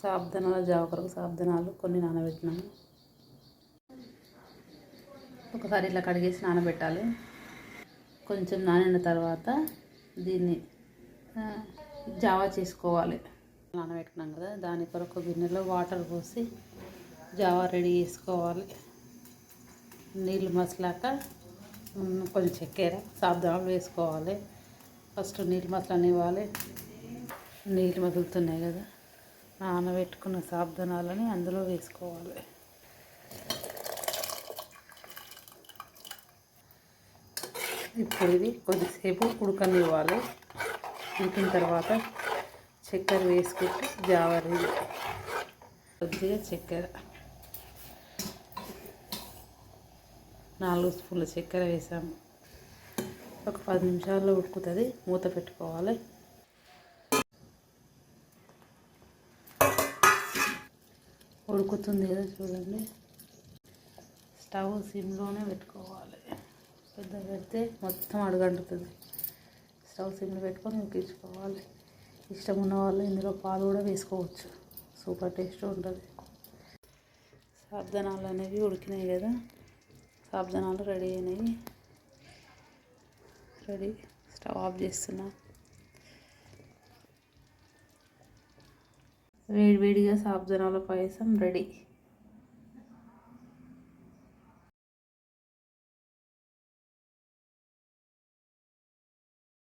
సాబుదానాల జావ కొరకు సాబుదానాలు కొన్ని నానబెట్టినాము. ఒకసారి ఇట్లా కడిగేసి నానబెట్టాలి. కొంచెం నానిన తర్వాత దీన్ని జావా చేసుకోవాలి. నానబెట్టుకున్నాం కదా, దాని కొరకు గిన్నెలో వాటర్ పోసి జావా రెడీ చేసుకోవాలి. నీళ్ళు మసలాక కొంచెం చక్కెర సాబుదానాలు వేసుకోవాలి. ఫస్ట్ నీళ్ళు మసలనివ్వాలి. నీళ్ళు మసులుతున్నాయి కదా, నానబెట్టుకున్న సాబుదానాలని అందులో వేసుకోవాలి. ఇప్పుడు ఇది కొద్దిసేపు ఉడకనివ్వాలి. ఉడికిన తర్వాత చక్కెర వేసుకుంటే జావా రెడీ. కొద్దిగా చక్కెర 4 స్పూన్ల చక్కెర వేసాము. ఒక 10 నిమిషాల్లో ఉడుకుతుంది. మూత పెట్టుకోవాలి. ఉడుకుతుంది కదా చూడండి. స్టవ్ సిమ్లోనే పెట్టుకోవాలి. పెద్ద పెడితే మొత్తం అడుగంటుతుంది. స్టవ్ సిమ్లో పెట్టుకొని ఉడికించుకోవాలి. ఇష్టం ఉన్న వాళ్ళు ఇందులో పాలు కూడా వేసుకోవచ్చు. సూపర్ టేస్ట్ ఉంటుంది. సాబుదానాలు అనేవి ఉడికినాయి కదా, సాబుదానాలు రెడీ అయినాయి. రెడీ. స్టవ్ ఆఫ్ చేస్తున్నా. వేడివేడిగా సాబుదానాల పాయసం రెడీ.